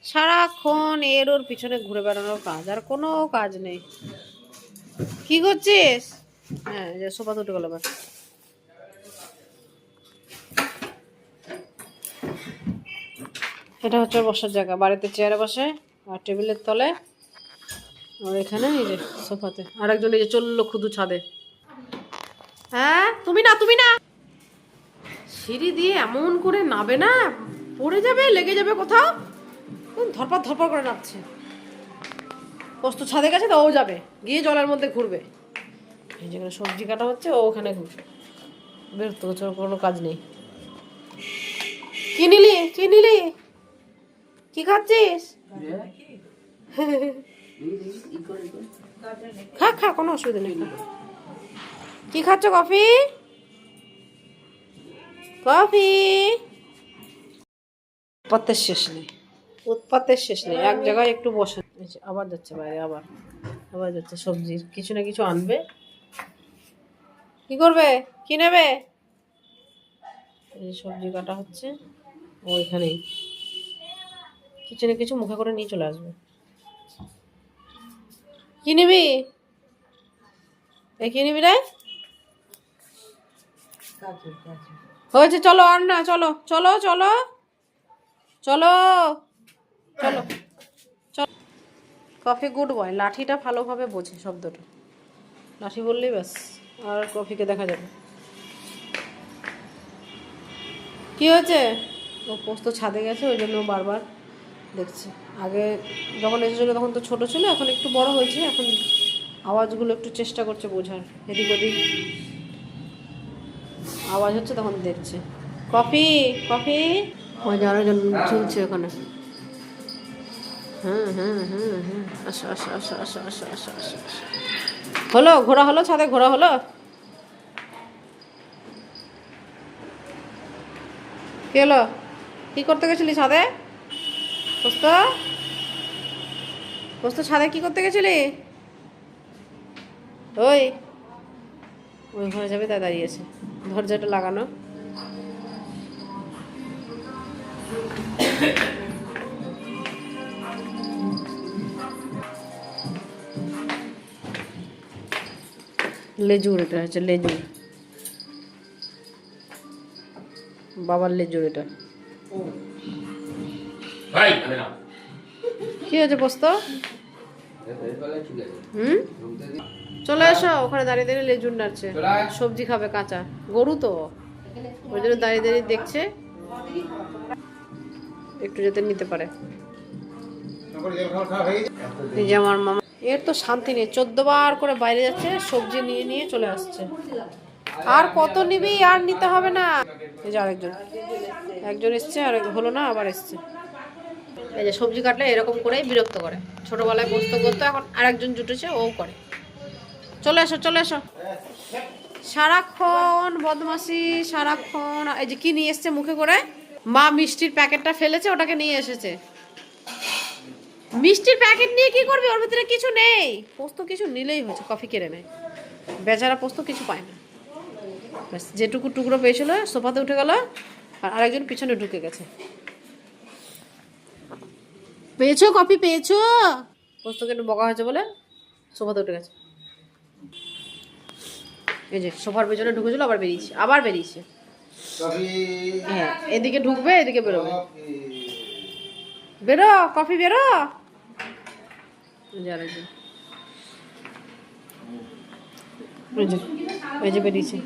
সারাক্ষণ এর ওর পিছনে ঘুরে বেড়ানোর কাজ, আর কোনো কাজ নেই। কি করছিস? হ্যাঁ, যে সোফা উঠে গেল। এটা হচ্ছে বসার জায়গা, বাড়িতে চেয়ারে বসে আর টেবিলের তলে, আর এখানে এই যে সোফাতে। আর একজন এই যে চললো খুদু ছাদে। হ্যাঁ, তুমি না সিঁড়ি দিয়ে এমন করে নাবে না, পড়ে যাবে, লেগে যাবে কোথাও। ধরপড় ধরপড় করে নামছে। পোস্ত ছাদে গেছে তো ও যাবে, গিয়ে জলের মধ্যে ঘুরবে। যেখানে সবজি কাটা হচ্ছে ও ওখানে ঘুরবে। বিরক্ত হচ্ছে, কোনো কাজ নেই। কি নিলি কি খাচ্ছিস? খা, কোনো অসুবিধা নেই। কি খাচ্ছ? কফি? উৎপাতের শেষ নেই। এক জায়গায় একটু বসে, আবার যাচ্ছে বাইরে, আবার যাচ্ছে সবজির কিছু না কিছু আনবে। কি করবে? কি নেবে? এই সবজি কাটা হচ্ছে, ওইখানেই কিছু না কিছু মুখে করে নিয়ে চলে আসবে। কি নিবি? কি নিবি রে? হয়েছে, চলো আর না, চলো চলো চলো চলো চলো চলো। কফি গুড বয়, লাঠিটা ভালোভাবে বোঝে শব্দটা। লাঠি বললেই ব্যাস, আর কফিকে দেখা যাবে। কি হয়েছে? ও পোস্ত ছাদে গেছে, ওই জন্য বারবার দেখছে। আগে যখন এসেছিলো তখন তো ছোট ছিল, এখন একটু বড় হয়েছে, এখন আওয়াজগুলো একটু চেষ্টা করছে বোঝার। এদিক ওদিক আওয়াজ হচ্ছে তখন দেখছে। কফি ওই যে আরেকজন ঝুলছে ওখানে। হলো ঘোরা হলো, ছাদে ঘোরা হলো। কি হলো? কি করতে গেছিলি ছাদে? পোস্ত ছাদে কি করতে গেছিলি? ওই ঘরে যাবে, তাই দাঁড়িয়েছে, দরজাটা লাগানো। লেজুর, এটা হচ্ছে লেজুর, বাবার লেজুর এটা। কি হয়েছে পোস্ত? চলে এসো, ওখানে দাঁড়িয়ে দাঁড়িয়ে লেজুর নাড়ছে। সবজি খাবে কাঁচা, গরু তো ওই জন্য দাঁড়িয়ে দাঁড়িয়ে দেখছে একটু যাতে নিতে পারে। এই যে আমার মামা, এর তো শান্তি নেই, 14 বার করে বাইরে যাচ্ছে, সবজি নিয়ে নিয়ে চলে আসছে। আর কত নিবি? আর নিতে হবে না। এই যে একজন এসছে, আর হলো না, আবার এসছে। এই যে সবজি কাটলে এরকম করেই বিরক্ত করে। ছোটবেলায় পোস্ত করতো, এখন আরেকজন জুটেছে, ও করে। চলে এসো। সারাক্ষণ বদমাসি, সারাক্ষণ। এই যে কি নিয়ে এসছে মুখে করে? মা মিষ্টির প্যাকেটটা ফেলেছে, ওটাকে নিয়ে এসেছে। মিষ্টির প্যাকেট নিয়ে কি করবি? ওর ভিতরে কিছু নেই। পোস্ত কিছু নিলেই হয়েছে, কফি কেড়ে নেয়। বেচারা পোস্ত কিছু পায় না, ব্যাস যেটুকু টুকরো পেয়েছিল সোফাতে উঠে গেল, আর আরেকজন পিছনে ঢুকে গেছে। পেয়েছো? কফি পেয়েছো? পোস্তকে একটু বকা হয়েছে বলে সোফাতে উঠে গেছে। এই যে সোফার পেছনে ঢুকেছিল, আবার বেরিয়েছে। হ্যাঁ, এদিকে ঢুকবে, এদিকে বেরোবে। বেরো কফি, বেরো। এই যে বেরিয়েছে।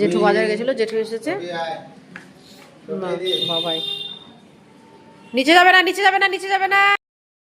জেঠু বাজারে গেছিল, জেঠু এসেছে। বাবাই, নিচে যাবে না।